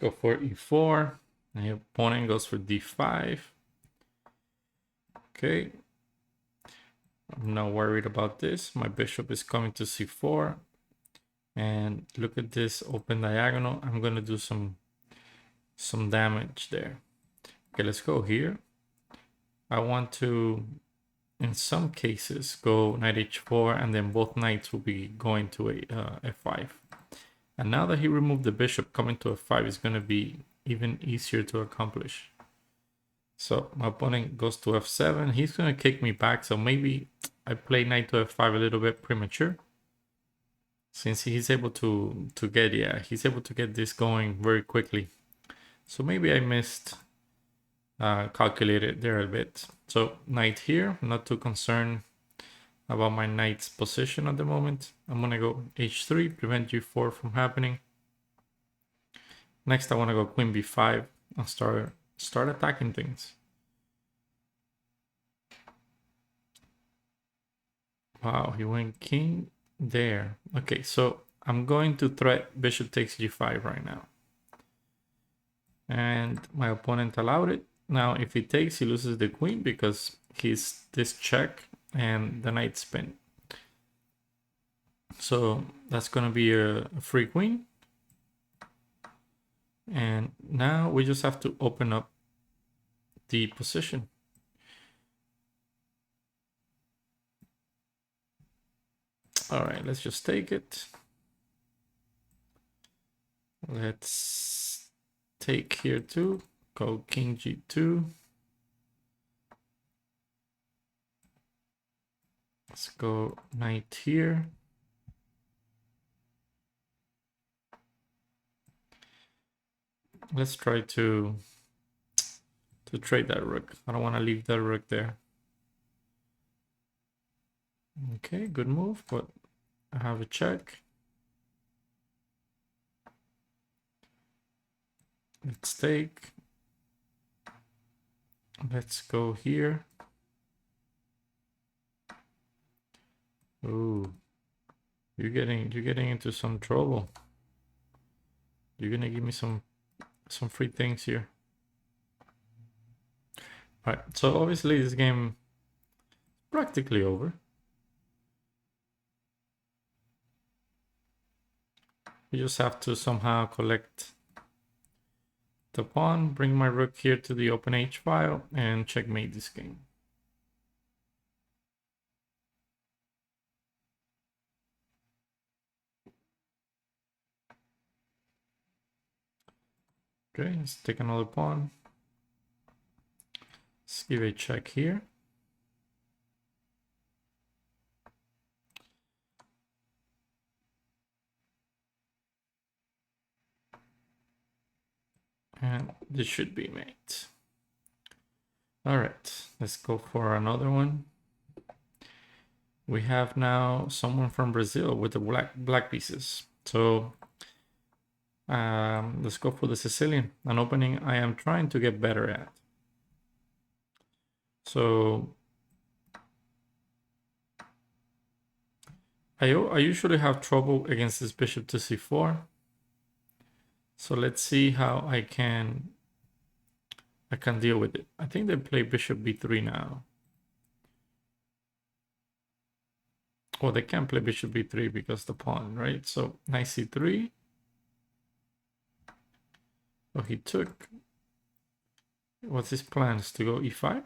go for e4. My opponent goes for d5. Okay. I'm not worried about this. My bishop is coming to c4. And look at this open diagonal. I'm going to do some damage there. Okay, let's go here. I want to, in some cases, go knight h4, and then both knights will be going to a f5. And now that he removed the bishop, coming to f5 is going to be even easier to accomplish. So my opponent goes to f7. He's going to kick me back, so maybe I play knight to f5 a little bit premature. Since he's able to get, he's able to get this going very quickly. So maybe I missed calculated there a bit. So knight here, I'm not too concerned about my knight's position at the moment. I'm gonna go h3, prevent g4 from happening. Next I want to go queen b5 and start attacking things. Wow, he went king there. Okay, so I'm going to threat bishop takes g5 right now. And my opponent allowed it. Now, if he takes, he loses the queen because he's this check and the knight spin. So that's going to be a free queen. And now we just have to open up the position. All right, let's just take it. Let's take here too. Go king g2. Let's go knight here. Let's try to trade that rook. I don't want to leave that rook there. Okay, good move, but I have a check. Let's take. Let's go here. Ooh, you're getting into some trouble. You're gonna give me some free things here. All right, so obviously this game is practically over. You just have to somehow collect the pawn, bring my rook here to the open h file, and checkmate this game. Okay, let's take another pawn. Let's give a check here. And this should be mate. All right, let's go for another one. We have now someone from Brazil with the black pieces. So let's go for the Sicilian, an opening I am trying to get better at. So I usually have trouble against this bishop to c4. So let's see how I can deal with it. I think they play bishop b3 now. Well, they can't play bishop b3 because the pawn, right? So knight c3. Oh, he took. What's his plans? To go e5?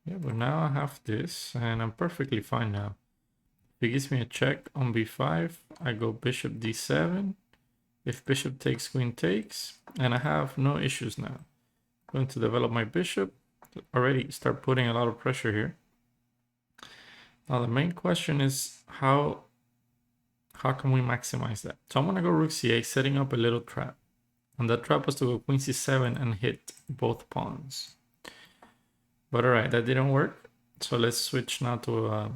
Yeah, but now I have this and I'm perfectly fine now. If he gives me a check on b5, I go bishop d7. If bishop takes, queen takes, and I have no issues now. I'm going to develop my bishop. Already start putting a lot of pressure here. Now the main question is how can we maximize that? So I'm gonna go rook c8, setting up a little trap. And that trap was to go queen c7 and hit both pawns. But all right, that didn't work. So let's switch now to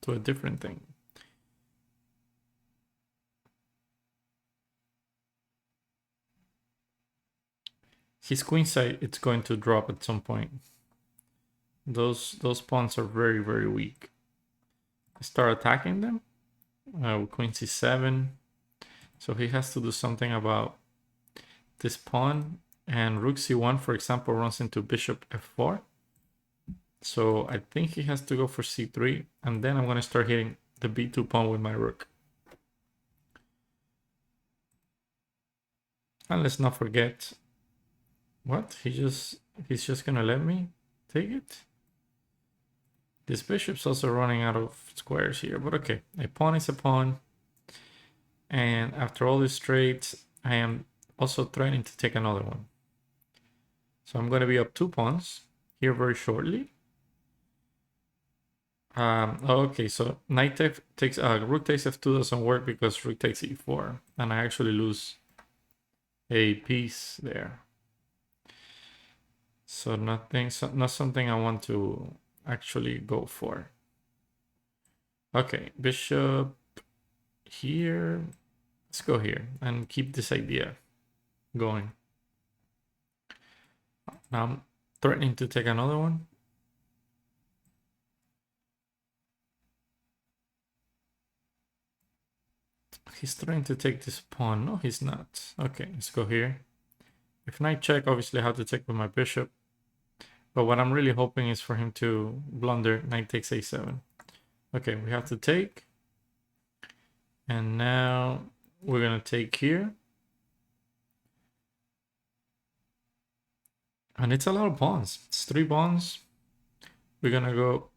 a different thing. His queen side, it's going to drop at some point. Those pawns are very, very weak. I start attacking them. Queen c7. So he has to do something about this pawn, and rook c1, for example, runs into bishop f4. So I think he has to go for c3, and then I'm going to start hitting the b2 pawn with my rook. And let's not forget, what? He's just going to let me take it? This bishop's also running out of squares here, but okay. A pawn is a pawn. And after all these trades, I am also threatening to take another one. So I'm going to be up 2 pawns here very shortly. Okay, so knight takes rook takes f2 doesn't work because rook takes e4, and I actually lose a piece there. So not something I want to actually go for. Okay, bishop here. Let's go here and keep this idea going. Now I'm threatening to take another one. He's trying to take this pawn. No, he's not. Okay, let's go here. If knight check, obviously I have to take with my bishop. But what I'm really hoping is for him to blunder. Knight takes a7. Okay, we have to take. And now we're going to take here. And it's a lot of pawns. It's 3 pawns. We're going to go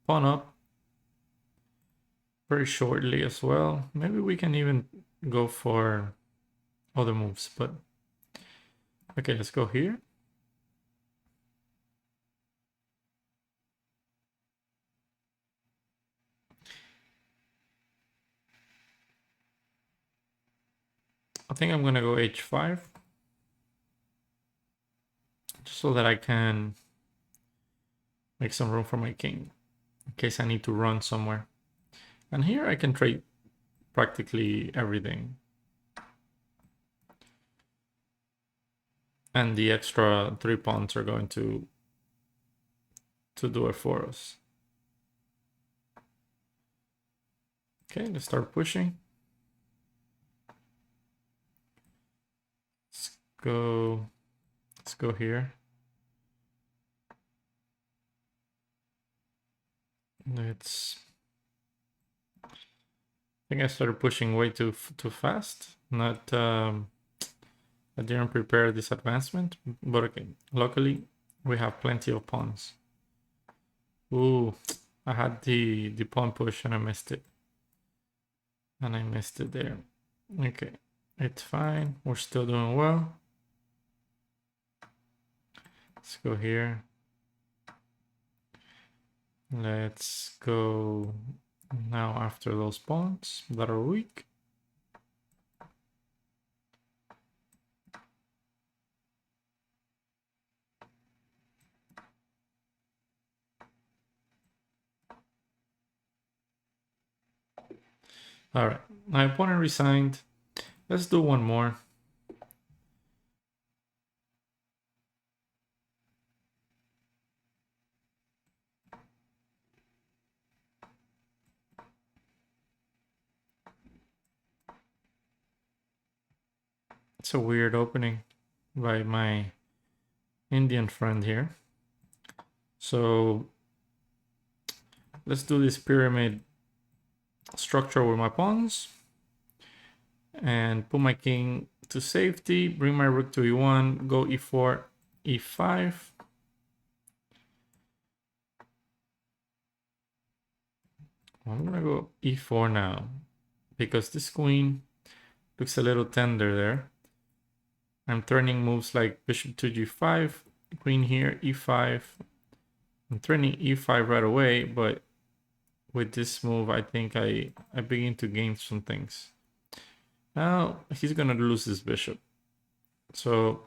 pawn up very shortly as well. Maybe we can even go for other moves, but okay, let's go here. I think I'm gonna go h5 just so that I can make some room for my king in case I need to run somewhere. And here I can trade practically everything. And the extra 3 pawns are going to do it for us. Okay, let's start pushing. Let's go here. I think I started pushing way too fast. Not I didn't prepare this advancement, but okay. Luckily, we have plenty of pawns. Ooh, I had the pawn push and I missed it. And I missed it there. Okay, it's fine. We're still doing well. Let's go here. Let's go now after those pawns that are weak. All right, my opponent resigned. Let's do one more. It's a weird opening by my Indian friend here. So let's do this pyramid structure with my pawns and put my king to safety, bring my rook to e1, go e4, e5. I'm gonna go e4 now because this queen looks a little tender there. I'm turning moves like bishop to g5, queen here, e5. I'm turning e5 right away, but with this move, I think I begin to gain some things. Now he's gonna lose this bishop. So,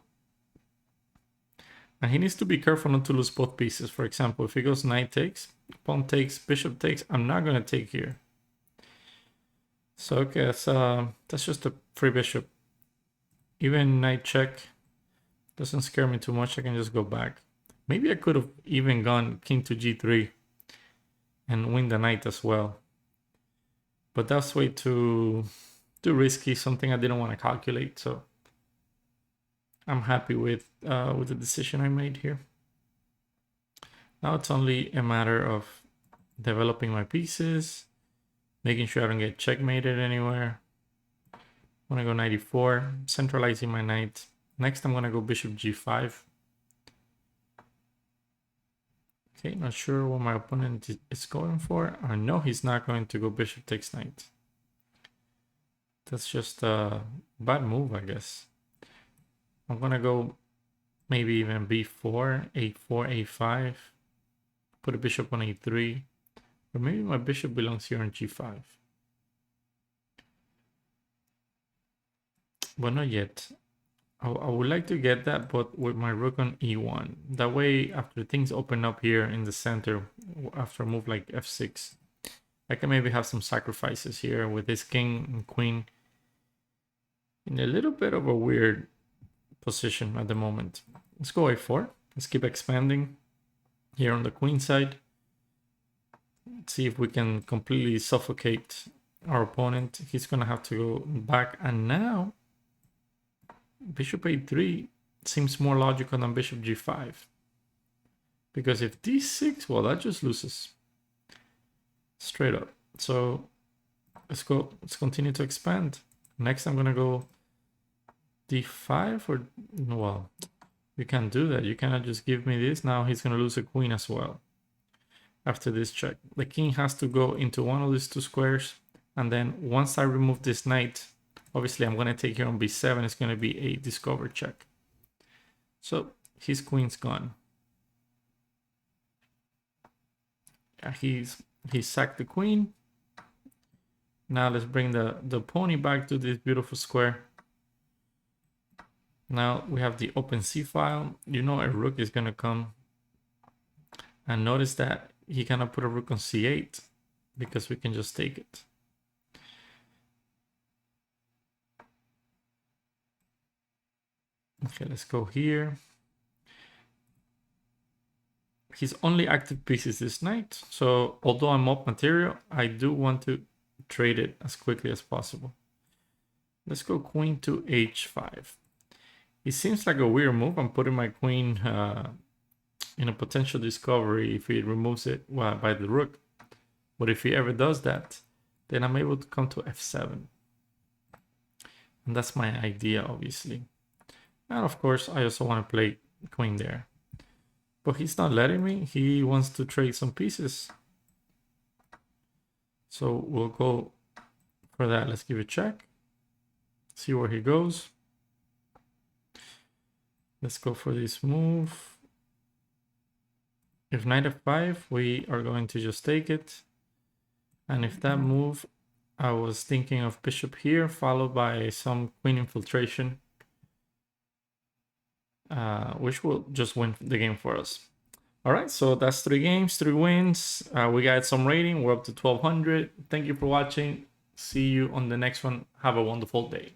and he needs to be careful not to lose both pieces. For example, if he goes knight takes, pawn takes, bishop takes, I'm not gonna take here. So okay, that's just a free bishop. Even knight check doesn't scare me too much. I can just go back. Maybe I could have even gone king to g3 and win the knight as well. But that's way too too risky, something I didn't want to calculate. So I'm happy with the decision I made here. Now it's only a matter of developing my pieces, making sure I don't get checkmated anywhere. I'm gonna go 94, centralizing my knight. Next, I'm gonna go bishop g5. Okay, not sure what my opponent is going for. I know he's not going to go bishop takes knight. That's just a bad move, I guess. I'm gonna go maybe even b4, a4, a5. Put a bishop on a3. Or maybe my bishop belongs here on g5. But not yet. I would like to get that, but with my rook on e1. That way, after things open up here in the center, after a move like f6, I can maybe have some sacrifices here with this king and queen in a little bit of a weird position at the moment. Let's go a4. Let's keep expanding here on the queen side. Let's see if we can completely suffocate our opponent. He's gonna have to go back, and now bishop a3 seems more logical than bishop g5. Because if d6, well, that just loses. Straight up. So let's go, let's continue to expand. Next, I'm gonna go d5, or, well, you can't do that. You cannot just give me this. Now he's gonna lose a queen as well. After this check, the king has to go into one of these two squares. And then once I remove this knight, obviously I'm gonna take here on b7. It's gonna be a discover check. So his queen's gone. Yeah, he sacked the queen. Now let's bring the pony back to this beautiful square. Now we have the open c file. You know a rook is gonna come. And notice that he cannot put a rook on c8 because we can just take it. Okay, let's go here. His only active piece is this knight. So although I'm up material, I do want to trade it as quickly as possible. Let's go queen to h5. It seems like a weird move. I'm putting my queen in a potential discovery if he removes it by the rook. But if he ever does that, then I'm able to come to f7. And that's my idea, obviously. And of course, I also want to play queen there. But he's not letting me. He wants to trade some pieces. So we'll go for that. Let's give it a check. See where he goes. Let's go for this move. If knight f5, we are going to just take it. And if that move, I was thinking of bishop here, followed by some queen infiltration, which will just win the game for us. All right, so that's 3 games, 3 wins. We got some rating. We're up to 1200. Thank you for watching. See you on the next one. Have a wonderful day.